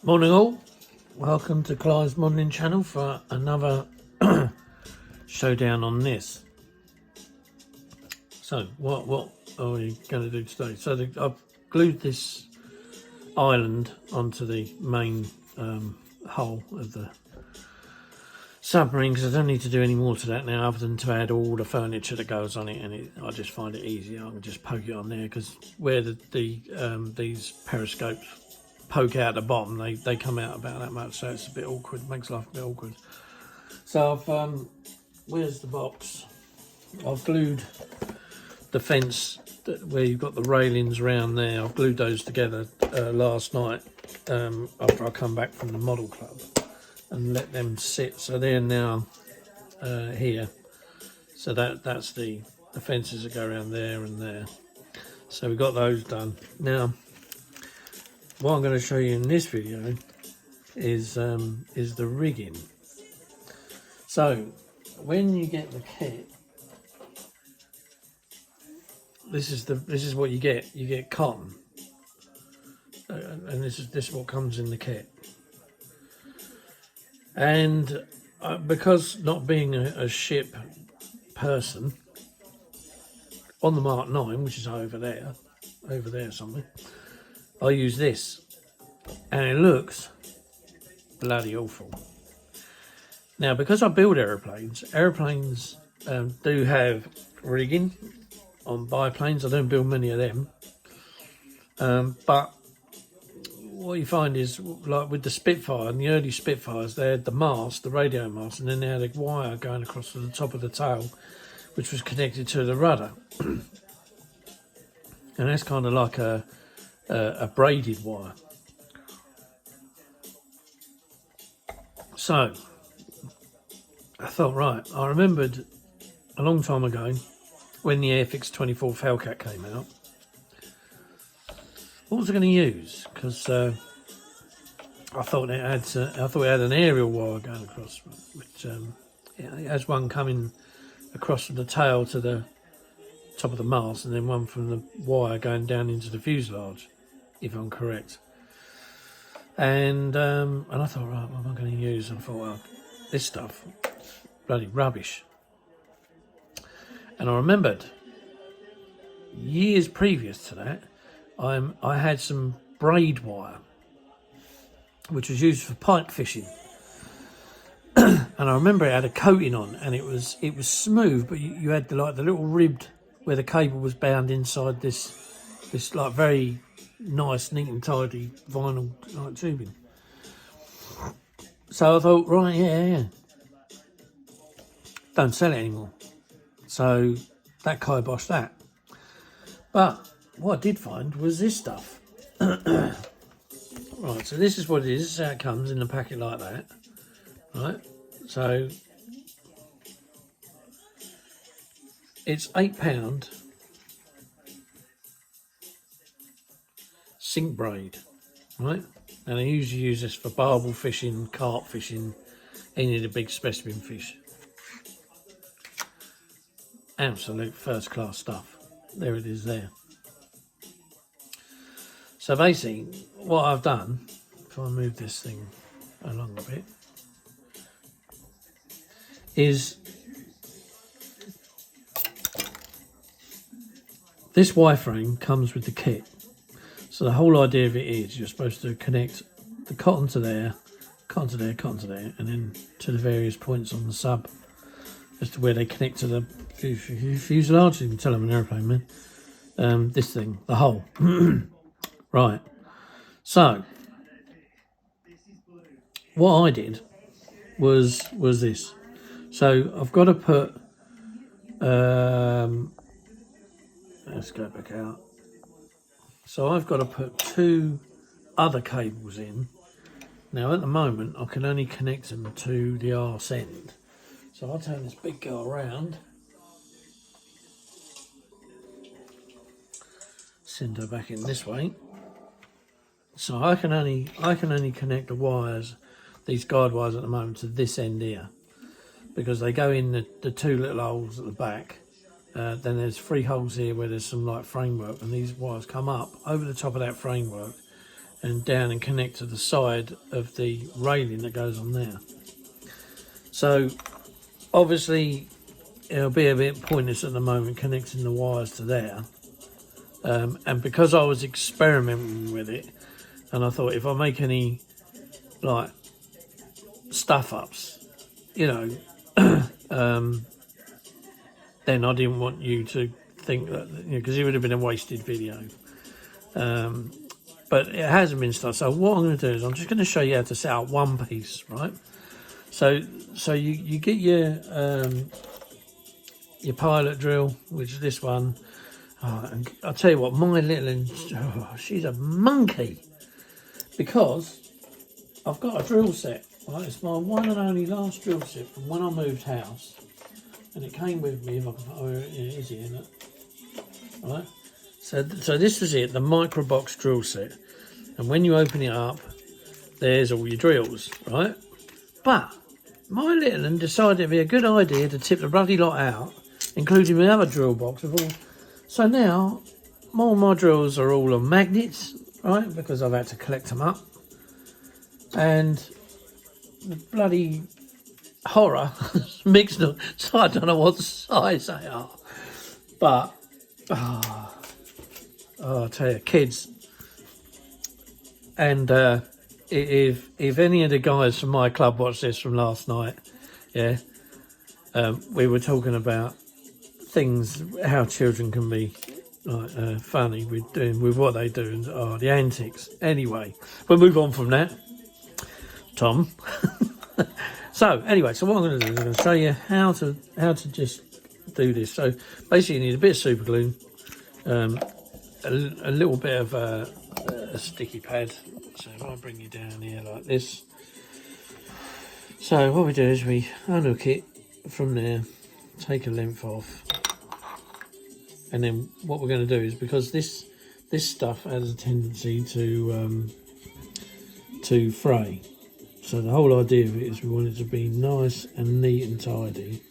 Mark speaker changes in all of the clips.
Speaker 1: Morning all, welcome to Clive's Modelling channel for another showdown on this. So what are we going to do today? So I've glued this island onto the main hull of the submarine because I don't need to do any more to that now other than to add all the furniture that goes on it, and I just find it easier. I can just poke it on there because where these periscopes poke out the bottom, they come out about that much, so it's a bit awkward, makes life a bit awkward. So I've where's the box? I've glued the fence where you've got the railings around there. I've glued those together last night after I come back from the model club and let them sit, so they're now here. So that's the fences that go around there and there. So we've got those done. Now what I'm going to show you in this video is the rigging. So when you get the kit, this is what you get. You get cotton, and this is what comes in the kit. And because not being a ship person, on the Mark 9, which is over there somewhere, I use this, and it looks bloody awful. Now, because I build aeroplanes do have rigging on biplanes. I don't build many of them, but what you find is, like with the Spitfire and the early Spitfires, they had the mast, the radio mast, and then they had a wire going across to the top of the tail, which was connected to the rudder, and that's kind of like a braided wire. So I thought, right, I remembered a long time ago when the Airfix 24 Hellcat came out, what was I going to use? Because I thought it had an aerial wire going across, which it has one coming across from the tail to the top of the mast, and then one from the wire going down into the fuselage, if I'm correct. And I thought, right, what am I going to use? And I thought, well, this stuff, bloody rubbish. And I remembered years previous to that, I had some braid wire, which was used for pike fishing. And I remember it had a coating on, and it was smooth, but you had the little ribbed where the cable was bound inside this like very nice, neat and tidy vinyl like tubing. So I thought, right, yeah, don't sell it anymore. So that kiboshed that. But what I did find was this stuff. Right, so this is what it is. This is how it comes in the packet like that. Right, so it's £8 sink braid, right? And I usually use this for barbel fishing, carp fishing, any of the big specimen fish. Absolute first class stuff. There it is there. So basically what I've done, if I move this thing along a bit, is this wireframe comes with the kit. So the whole idea of it is you're supposed to connect the cotton to there, cotton to there, cotton to there, and then to the various points on the sub as to where they connect to the fuselage. You can tell I'm an aeroplane, man. This thing, the hole. Right. So what I did was this. So I've got to put let's go back out. So I've got to put two other cables in. Now at the moment I can only connect them to the arse end. So I'll turn this big girl around, send her back in this way. So I can only connect the wires, these guide wires at the moment, to this end here, because they go in the two little holes at the back. Then there's 3 holes here where there's some like framework, and these wires come up over the top of that framework and down and connect to the side of the railing that goes on there. So obviously it'll be a bit pointless at the moment connecting the wires to there. And because I was experimenting with it, and I thought if I make any like stuff ups, you know, then I didn't want you to think that, you know, because it would have been a wasted video. But it hasn't been stuff. So what I'm going to do is I'm just going to show you how to set up one piece, right? So you get your pilot drill, which is this one. And I'll tell you what, my little, she's a monkey, because I've got a drill set, right? It's my one and only last drill set from when I moved house, and it came with me. If I can, oh, it is here, isn't it? Right. So this was it, the micro box drill set, and when you open it up, there's all your drills, right? But my little one decided it'd be a good idea to tip the bloody lot out, including my other drill box of all. So now, all my drills are all on magnets, right? Because I've had to collect them up. And the bloody horror mixed them, so I don't know what size they are. But, I'll tell you, kids. And if any of the guys from my club watched this from last night, yeah, we were talking about things, how children can be like funny with what they do, and the antics. Anyway, we'll move on from that, Tom. So anyway, so what I'm going to do is I'm going to show you how to just do this. So basically, you need a bit of super glue, a little bit of a sticky pad. So if I bring you down here like this, so what we do is we unhook it from there, take a length off, and then what we're going to do is, because this stuff has a tendency to fray, so the whole idea of it is we want it to be nice and neat and tidy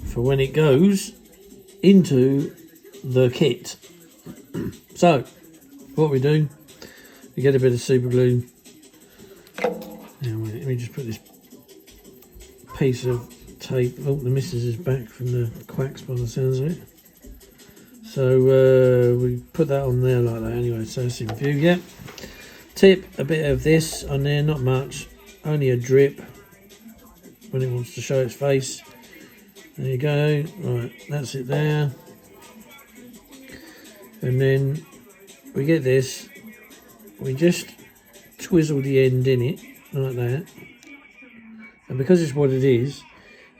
Speaker 1: for when it goes into the kit. So what we do, we get a bit of super glue. Now let me just put this piece of tape. Oh, the missus is back from the quacks by the sounds of it. So we put that on there like that anyway, so it's in view. Yeah. Tip a bit of this on there, not much, only a drip when it wants to show its face. There you go. Right, that's it there. And then we get this, we just twizzle the end in it like that. And because it's what it is,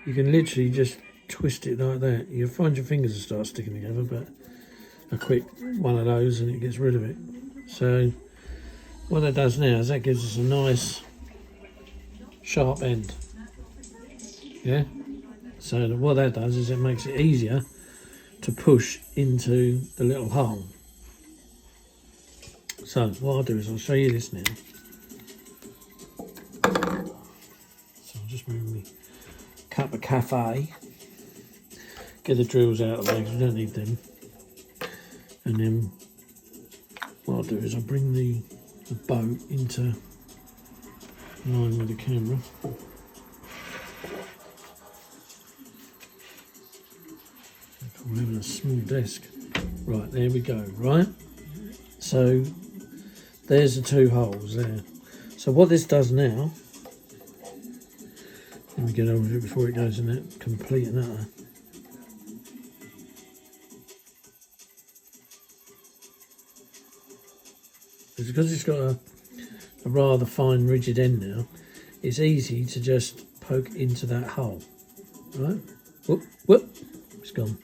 Speaker 1: you can literally just twist it like that. You'll find your fingers will start sticking together, but a quick one of those and it gets rid of it. So what that does now is that gives us a nice sharp end. Yeah. So what that does is it makes it easier to push into the little hole. So what I'll do is I'll show you this now. So I'll just move my cup of cafe, get the drills out of there because we don't need them, and then what I'll do is I'll bring the boat into line with the camera. I'm having a small desk. Right, there we go, right? So there's the two holes there. So what this does now, let me get over it before it goes in that complete and utter. Because it's got a rather fine rigid end now, it's easy to just poke into that hole, right? Whoop, whoop, it's gone.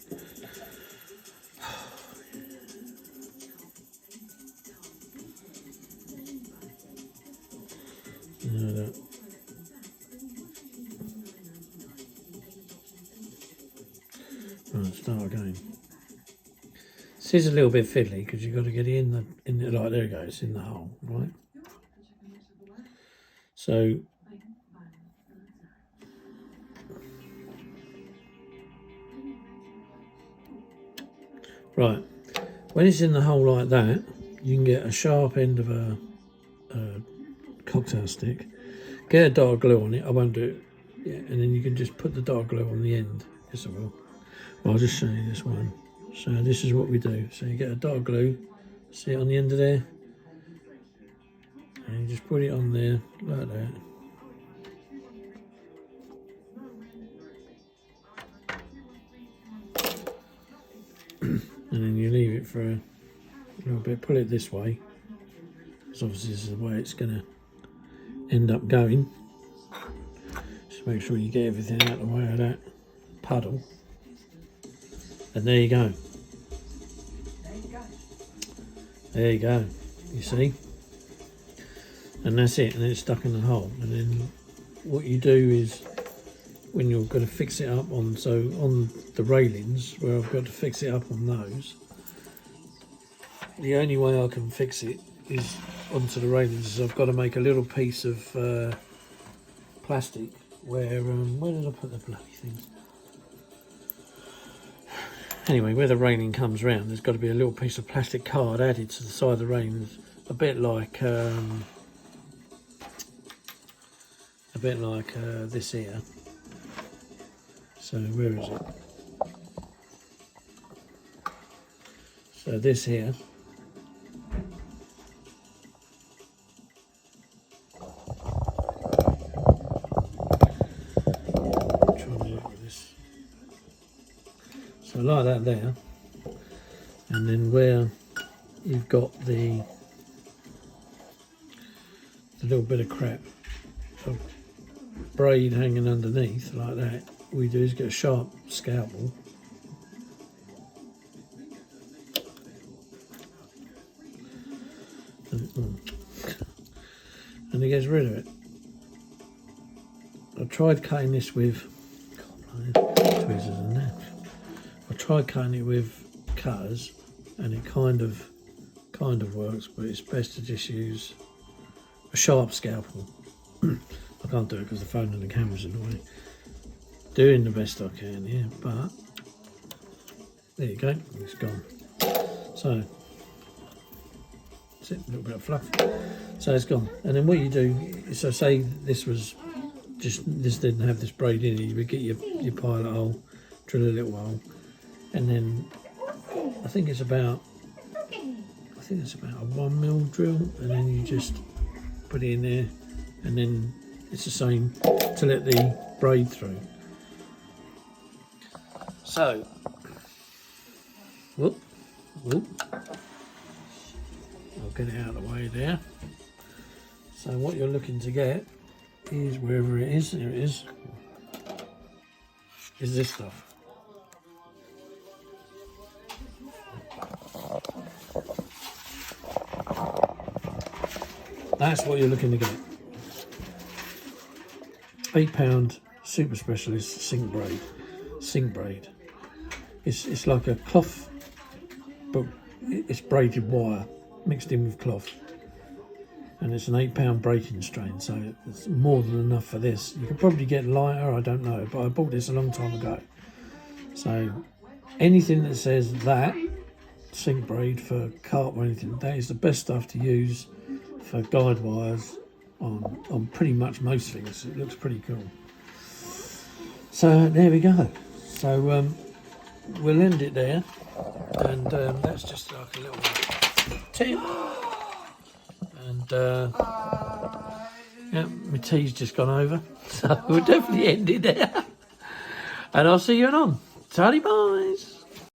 Speaker 1: Right, start again. This is a little bit fiddly because you've got to get it in the like there it goes, in the hole, right? So right, when it's in the hole like that, you can get a sharp end of a cocktail stick. Get a dark glue on it. I won't do it yet. And then you can just put the dark glue on the end. Yes, I will. Well, I'll just show you this one. So this is what we do. So you get a dark glue. See it on the end of there? And you just put it on there like that. And then you leave it for a little bit. Pull it this way. Because obviously this is the way it's going to end up going. Just make sure you get everything out of the way of that puddle. And there you go. There you go. You see? And that's it. And then it's stuck in the hole. And then what you do is, when you're going to fix it up on, so on the railings where I've got to fix it up on those, the only way I can fix it is onto the railings is I've got to make a little piece of plastic where did I put the bloody things? Anyway, where the railing comes round, there's got to be a little piece of plastic card added to the side of the railings, a bit like this here. So where is it? So this here. So like that there, and then where you've got the little bit of crap of braid hanging underneath like that, what we do is get a sharp scalpel and it gets rid of it. I tried cutting this with tweezers and that. I tried cutting it with cutters and it kind of works, but it's best to just use a sharp scalpel. I can't do it because the phone and the camera's in the way. Doing the best I can here, but there you go, it's gone. So that's it, a little bit of fluff. So it's gone. And then what you do, so say this didn't have this braid in it, you would get your pilot hole, drill a little hole, and then I think it's about a 1mm drill, and then you just put it in there, and then it's the same to let the braid through. So, whoop, I'll get it out of the way there. So what you're looking to get is, wherever it is, there it is this stuff. That's what you're looking to get. £8 super specialist sink braid. It's like a cloth, but it's braided wire mixed in with cloth, and it's an £8 breaking strain, so it's more than enough for this. You could probably get lighter, I don't know, but I bought this a long time ago. So anything that says that sink braid for carp or anything, that is the best stuff to use for guide wires on pretty much most things. It looks pretty cool. So there we go. So we'll end it there, and that's just like a little tip. And yeah, my tea's just gone over, so we'll definitely end it there. And I'll see you on. Tally boys.